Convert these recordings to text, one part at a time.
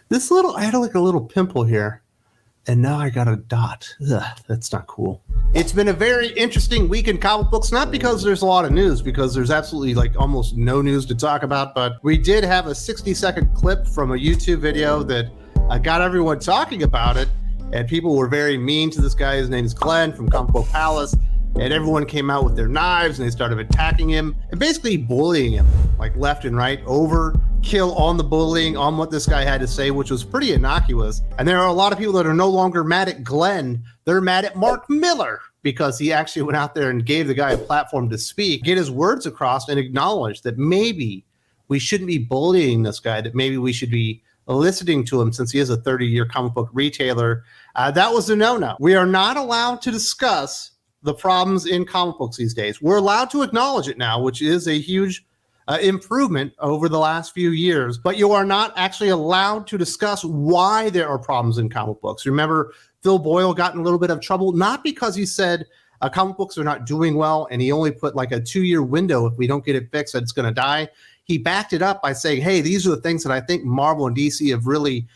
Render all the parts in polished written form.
I had like a little pimple here, and now I got a dot. Ugh, that's not cool. It's been a very interesting week in comic books, not because there's a lot of news, because there's absolutely like almost no news to talk about, but we did have a 60-second clip from a YouTube video that got everyone talking about it, and people were very mean to this guy. His name is Glenn from Comic Book Palace, and everyone came out with their knives and they started attacking him and basically bullying him like left and right, overkill on the bullying, on what this guy had to say, which was pretty innocuous. And there are a lot of people that are no longer mad at Glenn. They're mad at Mark Millar because he actually went out there and gave the guy a platform to speak, get his words across, and acknowledge that maybe we shouldn't be bullying this guy, that maybe we should be listening to him since he is a 30-year comic book retailer. That was a no-no. We are not allowed to discuss the problems in comic books these days. We're allowed to acknowledge it now, which is a huge improvement over the last few years, but you are not actually allowed to discuss why there are problems in comic books. Remember, Phil Boyle got in a little bit of trouble, not because he said comic books are not doing well, and he only put like a 2-year window. If we don't get it fixed, that it's going to die. He backed it up by saying, hey, these are the things that I think Marvel and DC have really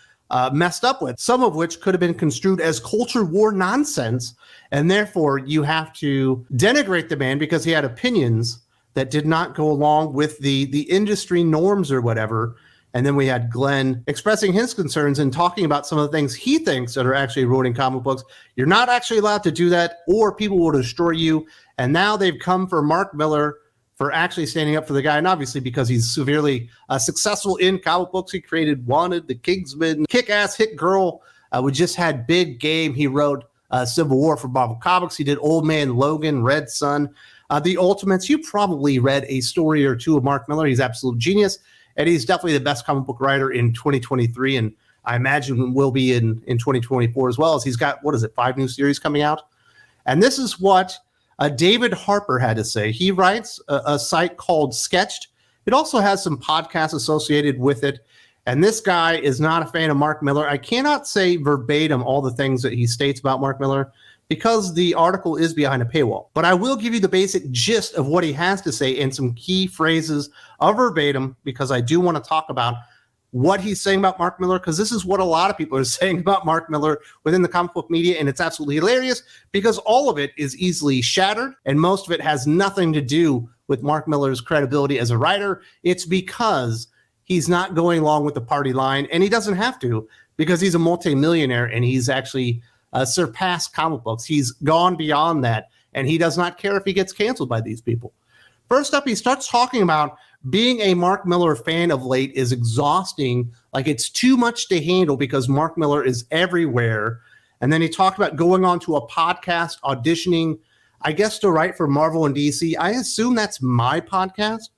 messed up with, some of which could have been construed as culture war nonsense, and therefore you have to denigrate the man because he had opinions that did not go along with the industry norms or whatever. And then we had Glenn expressing his concerns and talking about some of the things he thinks that are actually ruining comic books. You're not actually allowed to do that, or people will destroy you. And now they've come for Mark Millar for actually standing up for the guy, and obviously because he's severely successful in comic books. He created Wanted, The Kingsman, Kick-Ass, Hit Girl. We just had Big Game. He wrote Civil War for Marvel Comics. He did Old Man Logan, Red Sun, The Ultimates. You probably read a story or two of Mark Millar. He's absolute genius, and he's definitely the best comic book writer in 2023, and I imagine will be in 2024 as well, as he's got, 5 new series coming out. And this is what David Harper had to say. He writes a site called Sketched. It also has some podcasts associated with it. And this guy is not a fan of Mark Millar. I cannot say verbatim all the things that he states about Mark Millar because the article is behind a paywall. But I will give you the basic gist of what he has to say and some key phrases of verbatim, because I do want to talk about what he's saying about Mark Millar, because this is what a lot of people are saying about Mark Millar within the comic book media, and it's absolutely hilarious because all of it is easily shattered, and most of it has nothing to do with Mark Millar's credibility as a writer. It's because he's not going along with the party line, and he doesn't have to, because he's a multimillionaire and he's actually surpassed comic books. He's gone beyond that, and he does not care if he gets canceled by these people. First up, he starts talking about being a Mark Millar fan of late is exhausting. Like, it's too much to handle because Mark Millar is everywhere. And then he talked about going on to a podcast, auditioning, I guess, to write for Marvel and DC. I assume that's my podcast,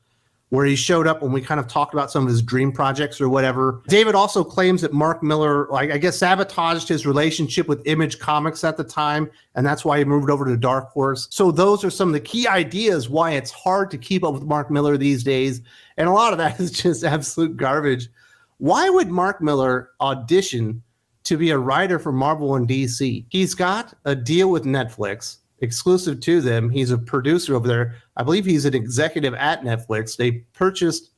where he showed up when we kind of talked about some of his dream projects or whatever. David also claims that Mark Millar, I guess, sabotaged his relationship with Image Comics at the time, and that's why he moved over to Dark Horse. So those are some of the key ideas why it's hard to keep up with Mark Millar these days, and a lot of that is just absolute garbage. Why would Mark Millar audition to be a writer for Marvel and DC? He's got a deal with Netflix, exclusive to them. He's a producer over there. I believe he's an executive at Netflix. They purchased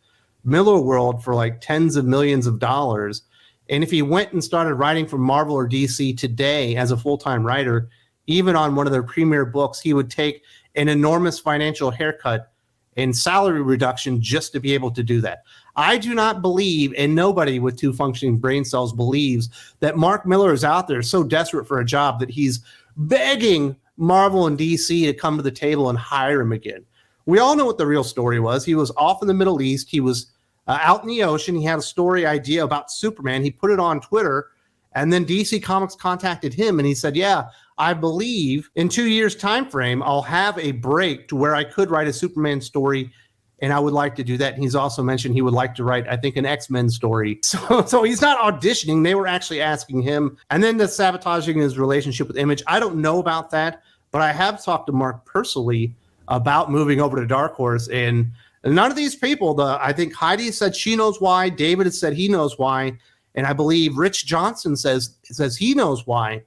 Miller World for like tens of millions of dollars. And if he went and started writing for Marvel or DC today as a full-time writer, even on one of their premier books, he would take an enormous financial haircut and salary reduction just to be able to do that. I do not believe, and nobody with 2 functioning brain cells believes, that Mark Millar is out there so desperate for a job that he's begging Marvel and DC to come to the table and hire him again. We all know what the real story was. He was off in the Middle East. He was out in the ocean. He had a story idea about Superman. He put it on Twitter, and then DC Comics contacted him, and he said, yeah, I believe in 2 years' time frame, I'll have a break to where I could write a Superman story, and I would like to do that. And he's also mentioned he would like to write, I think, an X-Men story. So he's not auditioning. They were actually asking him. And then the sabotaging his relationship with Image. I don't know about that, but I have talked to Mark personally about moving over to Dark Horse. And none of these people, I think Heidi said she knows why. David has said he knows why. And I believe Rich Johnson says he knows why,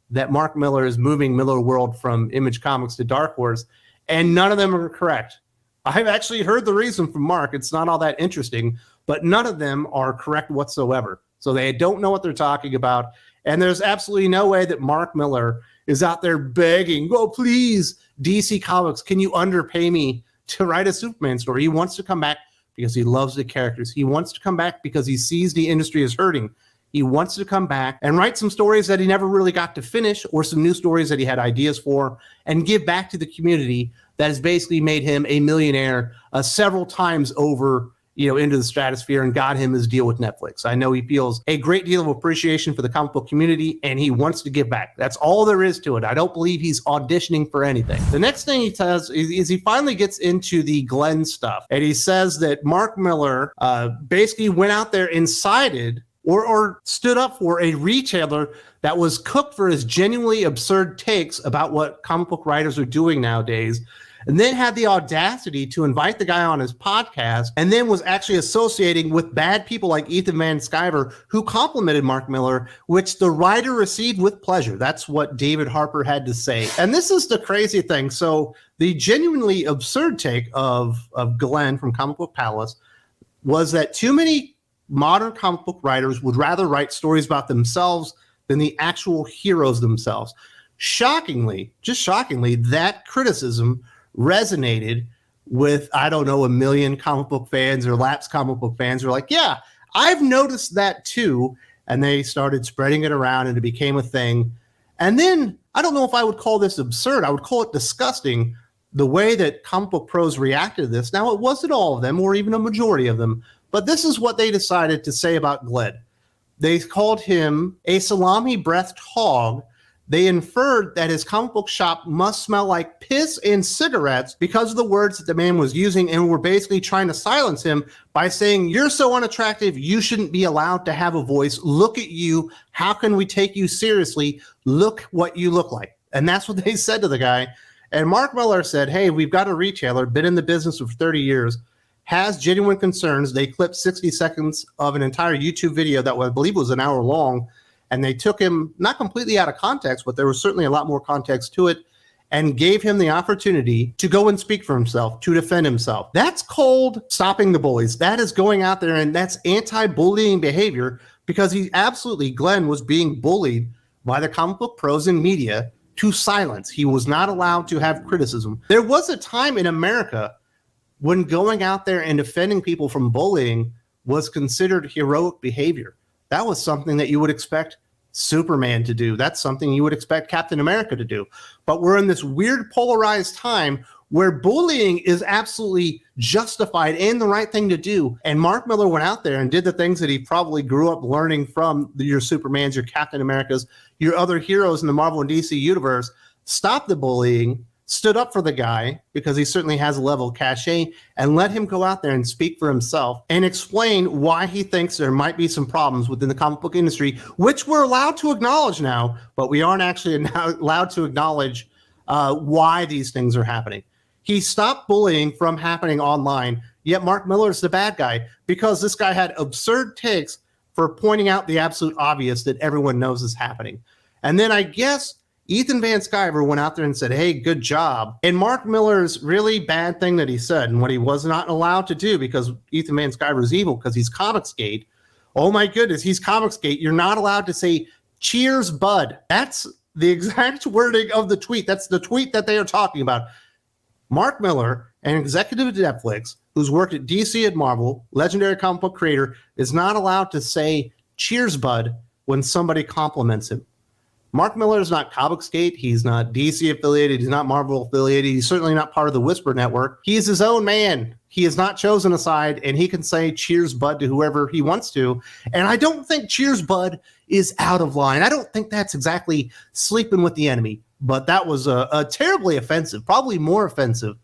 that Mark Millar is moving Miller World from Image Comics to Dark Horse. And none of them are correct. I've actually heard the reason from Mark. It's not all that interesting, but none of them are correct whatsoever. So they don't know what they're talking about. And there's absolutely no way that Mark Millar is out there begging, oh, please, DC Comics, can you underpay me to write a Superman story? He wants to come back because he loves the characters. He wants to come back because he sees the industry is hurting. He wants to come back and write some stories that he never really got to finish, or some new stories that he had ideas for, and give back to the community that has basically made him a millionaire several times over, into the stratosphere, and got him his deal with Netflix. I know he feels a great deal of appreciation for the comic book community, and he wants to give back. That's all there is to it. I don't believe he's auditioning for anything. The next thing he does is he finally gets into the Glenn stuff, and he says that Mark Millar basically went out there and sided or stood up for a retailer that was cooked for his genuinely absurd takes about what comic book writers are doing nowadays, and then had the audacity to invite the guy on his podcast, and then was actually associating with bad people like Ethan Van Sciver, who complimented Mark Millar, which the writer received with pleasure. That's what David Harper had to say. And this is the crazy thing. So the genuinely absurd take of Glenn from Comic Book Palace was that too many modern comic book writers would rather write stories about themselves than the actual heroes themselves. Shockingly, that criticism resonated with, I don't know, 1 million comic book fans or lapsed comic book fans who are like, yeah, I've noticed that too. And they started spreading it around, and it became a thing. And then, I don't know if I would call this absurd. I would call it disgusting, the way that comic book pros reacted to this. Now, it wasn't all of them, or even a majority of them, but this is what they decided to say about Glenn. They called him a salami-breathed hog. They inferred that his comic book shop must smell like piss and cigarettes because of the words that the man was using, and were basically trying to silence him by saying, you're so unattractive, you shouldn't be allowed to have a voice. Look at you. How can we take you seriously? Look what you look like. And that's what they said to the guy. And Mark Millar said, hey, we've got a retailer, been in the business for 30 years, has genuine concerns. They clipped 60 seconds of an entire YouTube video that I believe was an hour long, and they took him not completely out of context, but there was certainly a lot more context to it, and gave him the opportunity to go and speak for himself, to defend himself. That's called stopping the bullies. That is going out there, and that's anti-bullying behavior, because Glenn was being bullied by the comic book pros and media to silence. He was not allowed to have criticism. There was a time in America when going out there and defending people from bullying was considered heroic behavior. That was something that you would expect Superman to do. That's something you would expect Captain America to do. But we're in this weird polarized time where bullying is absolutely justified and the right thing to do. And Mark Millar went out there and did the things that he probably grew up learning from your Supermans, your Captain Americas, your other heroes in the Marvel and DC universe, stopped the bullying, stood up for the guy because he certainly has a level of cachet, and let him go out there and speak for himself and explain why he thinks there might be some problems within the comic book industry, which we're allowed to acknowledge now, but we aren't actually allowed to acknowledge why these things are happening. He stopped bullying from happening online, yet Mark Millar is the bad guy because this guy had absurd takes for pointing out the absolute obvious that everyone knows is happening. And then I guess Ethan Van Sciver went out there and said, hey, good job. And Mark Millar's really bad thing that he said, and what he was not allowed to do because Ethan Van Sciver is evil because he's Comicsgate. Oh my goodness, he's Comicsgate. You're not allowed to say, cheers, bud. That's the exact wording of the tweet. That's the tweet that they are talking about. Mark Millar, an executive at Netflix, who's worked at DC and Marvel, legendary comic book creator, is not allowed to say, cheers, bud, when somebody compliments him. Mark Millar is not Comicsgate. He's not DC affiliated. He's not Marvel affiliated. He's certainly not part of the Whisper Network. He's his own man. He has not chosen a side, and he can say cheers, bud, to whoever he wants to. And I don't think cheers, bud, is out of line. I don't think that's exactly sleeping with the enemy. But that was a terribly offensive, probably more offensive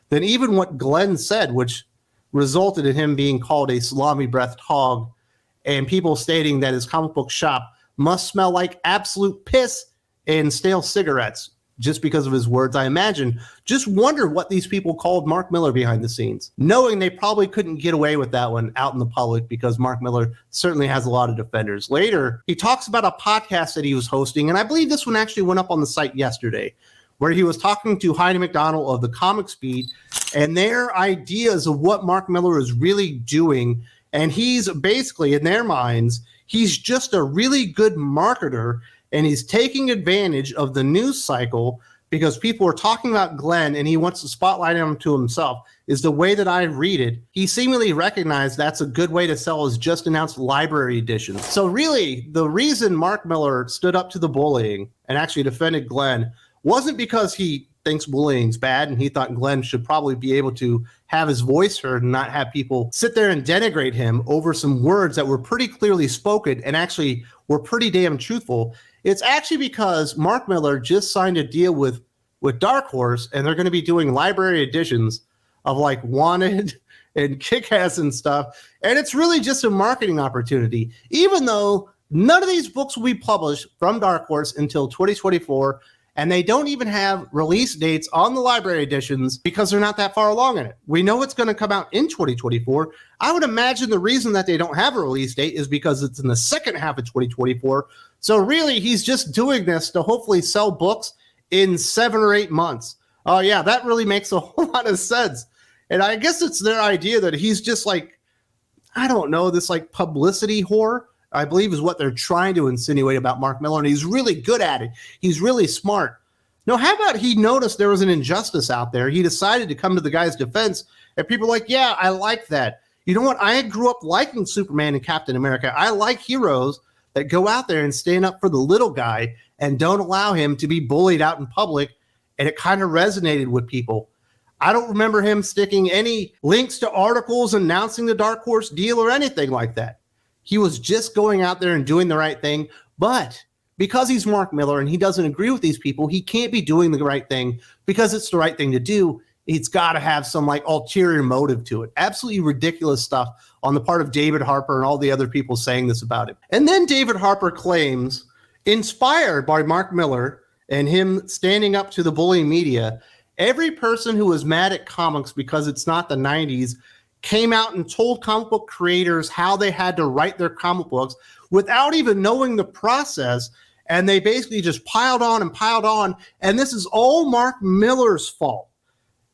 than even what Glenn said, which resulted in him being called a salami-breathed hog, and people stating that his comic book shop must smell like absolute piss and stale cigarettes just because of his words. I imagine, just wonder what these people called Mark Millar behind the scenes, knowing they probably couldn't get away with that one out in the public because Mark Millar certainly has a lot of defenders. Later, he talks about a podcast that he was hosting, and I believe this one actually went up on the site yesterday, where he was talking to Heidi McDonald of the Comics Beat and their ideas of what Mark Millar is really doing. And he's basically, in their minds, He's just a really good marketer, and he's taking advantage of the news cycle because people are talking about Glenn and he wants to spotlight him to himself, is the way that I read it. He seemingly recognized that's a good way to sell his just announced library edition. So really, the reason Mark Millar stood up to the bullying and actually defended Glenn wasn't because he thinks bullying's bad and he thought Glenn should probably be able to have his voice heard and not have people sit there and denigrate him over some words that were pretty clearly spoken and actually were pretty damn truthful. It's actually because Mark Millar just signed a deal with Dark Horse, and they're going to be doing library editions of like Wanted and Kick-Ass and stuff. And it's really just a marketing opportunity, even though none of these books will be published from Dark Horse until 2024. And they don't even have release dates on the library editions because they're not that far along in it. We know it's going to come out in 2024. I would imagine the reason that they don't have a release date is because it's in the second half of 2024. So really, he's just doing this to hopefully sell books in 7 or 8 months. Oh yeah, that really makes a whole lot of sense. And I guess it's their idea that he's just like, I don't know, this like publicity whore, I believe is what they're trying to insinuate about Mark Millar, and he's really good at it. He's really smart. Now, how about he noticed there was an injustice out there? He decided to come to the guy's defense, and people are like, yeah, I like that. You know what? I grew up liking Superman and Captain America. I like heroes that go out there and stand up for the little guy and don't allow him to be bullied out in public, and it kind of resonated with people. I don't remember him sticking any links to articles announcing the Dark Horse deal or anything like that. He was just going out there and doing the right thing. But because he's Mark Millar and he doesn't agree with these people, he can't be doing the right thing because it's the right thing to do. It's got to have some like ulterior motive to it. Absolutely ridiculous stuff on the part of David Harper and all the other people saying this about him. And then David Harper claims, inspired by Mark Millar and him standing up to the bullying media, every person who was mad at comics because it's not the 90s came out and told comic book creators how they had to write their comic books without even knowing the process. And they basically just piled on and piled on. And this is all Mark Millar's fault.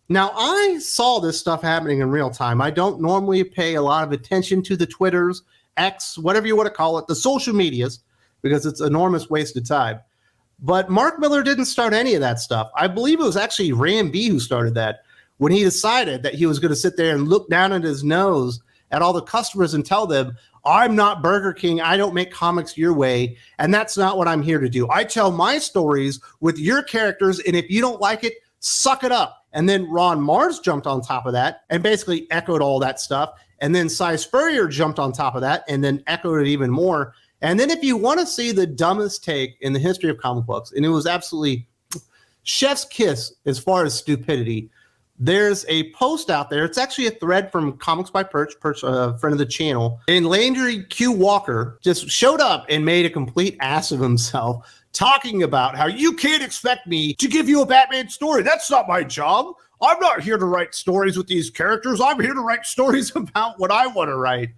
Now, I saw this stuff happening in real time. I don't normally pay a lot of attention to the Twitters, X, whatever you want to call it, the social medias, because it's an enormous waste of time. But Mark Millar didn't start any of that stuff. I believe it was actually Ram B who started that, when he decided that he was going to sit there and look down at his nose at all the customers and tell them, I'm not Burger King. I don't make comics your way. And that's not what I'm here to do. I tell my stories with your characters. And if you don't like it, suck it up. And then Ron Mars jumped on top of that and basically echoed all that stuff. And then Cy Spurrier jumped on top of that and then echoed it even more. And then if you want to see the dumbest take in the history of comic books, and it was absolutely chef's kiss as far as stupidity, there's a post out there. It's actually a thread from Comics by Perch, a friend of the channel. And Landry Q. Walker just showed up and made a complete ass of himself, talking about how you can't expect me to give you a Batman story. That's not my job. I'm not here to write stories with these characters. I'm here to write stories about what I want to write.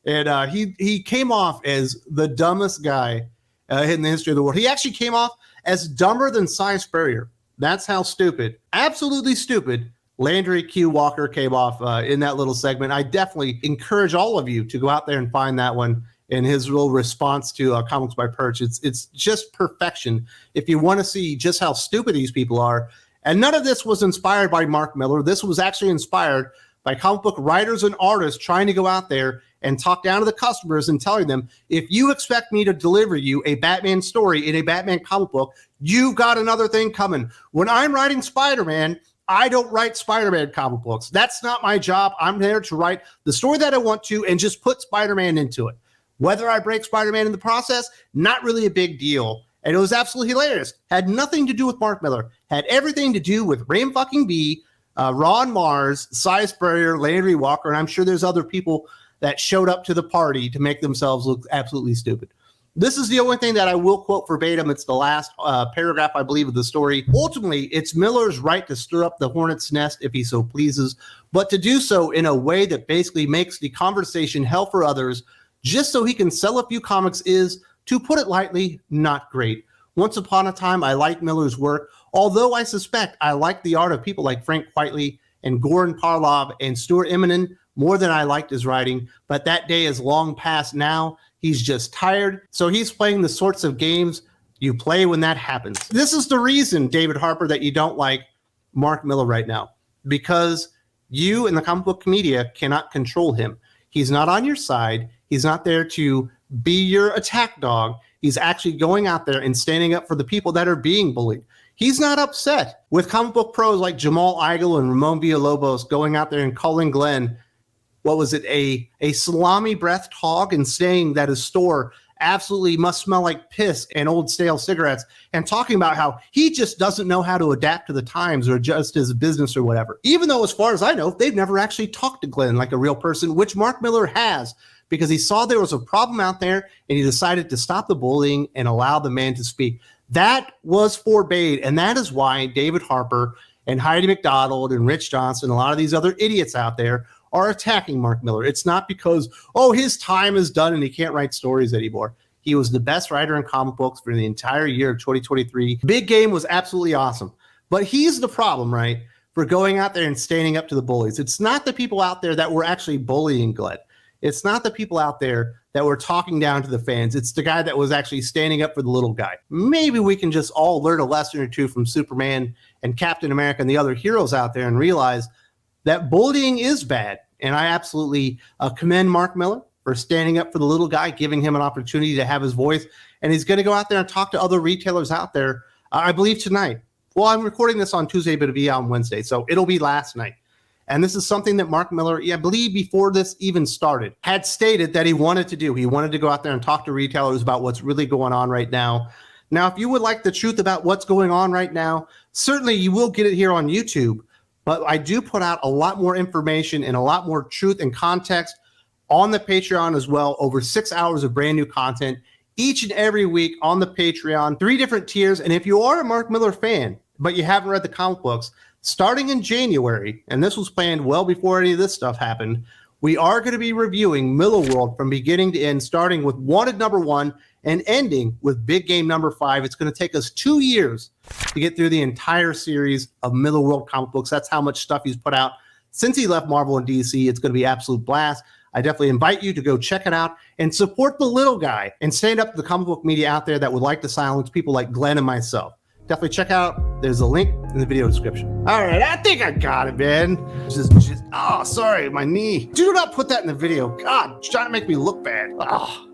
And he came off as the dumbest guy in the history of the world. He actually came off as dumber than Cy Spurrier. That's how stupid, absolutely stupid, Landry Q. Walker came off in that little segment. I definitely encourage all of you to go out there and find that one in his little response to Comics by Perch. It's just perfection. If you want to see just how stupid these people are, and none of this was inspired by Mark Millar. This was actually inspired by comic book writers and artists trying to go out there and talk down to the customers and telling them, if you expect me to deliver you a Batman story in a Batman comic book, you've got another thing coming. When I'm writing Spider-Man, I don't write Spider-Man comic books. That's not my job. I'm there to write the story that I want to and just put Spider-Man into it. Whether I break Spider-Man in the process, not really a big deal. And it was absolutely hilarious. Had nothing to do with Mark Millar. Had everything to do with Ram fucking B, Ron Mars, Cy Spurrier, Landry Walker, and I'm sure there's other people that showed up to the party to make themselves look absolutely stupid. This is the only thing that I will quote verbatim. It's the last paragraph, I believe, of the story. Ultimately, it's Millar's right to stir up the hornet's nest if he so pleases, but to do so in a way that basically makes the conversation hell for others just so he can sell a few comics is, to put it lightly, not great. Once upon a time, I liked Millar's work, although I suspect I liked the art of people like Frank Whiteley and Goran Parlov and Stuart Immonen more than I liked his writing, but that day is long past now. He's just tired. So he's playing the sorts of games you play when that happens. This is the reason, David Harper, that you don't like Mark Millar right now, because you in the comic book media cannot control him. He's not on your side. He's not there to be your attack dog. He's actually going out there and standing up for the people that are being bullied. He's not upset with comic book pros like Jamal Igle and Ramon Villalobos going out there and calling Glenn, what was it, a salami-breathed hog, and saying that his store absolutely must smell like piss and old stale cigarettes, and talking about how he just doesn't know how to adapt to the times or adjust his business or whatever. Even though, as far as I know, they've never actually talked to Glenn like a real person, which Mark Millar has, because he saw there was a problem out there and he decided to stop the bullying and allow the man to speak. That was forbade, and that is why David Harper and Heidi McDonald and Rich Johnson, a lot of these other idiots out there, are attacking Mark Millar. It's not because, oh, his time is done and he can't write stories anymore. He was the best writer in comic books for the entire year of 2023. Big Game was absolutely awesome. But he's the problem, right, for going out there and standing up to the bullies. It's not the people out there that were actually bullying Glenn. It's not the people out there that were talking down to the fans. It's the guy that was actually standing up for the little guy. Maybe we can just all learn a lesson or two from Superman and Captain America and the other heroes out there and realize that bullying is bad. And I absolutely commend Mark Millar for standing up for the little guy, giving him an opportunity to have his voice. And he's going to go out there and talk to other retailers out there, I believe tonight. Well, I'm recording this on Tuesday, but it'll be on Wednesday, so it'll be last night. And this is something that Mark Millar, I believe before this even started, had stated that he wanted to do. He wanted to go out there and talk to retailers about what's really going on right now. Now, if you would like the truth about what's going on right now, certainly you will get it here on YouTube. But I do put out a lot more information and a lot more truth and context on the Patreon as well. Over 6 hours of brand new content each and every week on the Patreon, 3 different tiers. And if you are a Mark Millar fan, but you haven't read the comic books, starting in January, and this was planned well before any of this stuff happened, we are going to be reviewing Millar World from beginning to end, starting with Wanted #1 and ending with Big Game #5. It's going to take us 2 years to get through the entire series of Millar World comic books. That's how much stuff he's put out since he left Marvel and DC. It's going to be an absolute blast. I definitely invite you to go check it out and support the little guy and stand up to the comic book media out there that would like to silence people like Glenn and myself. Definitely check out. There's a link in the video description. All right, I think I got it, man. Oh, sorry, my knee. Do not put that in the video. God, trying to make me look bad. Oh.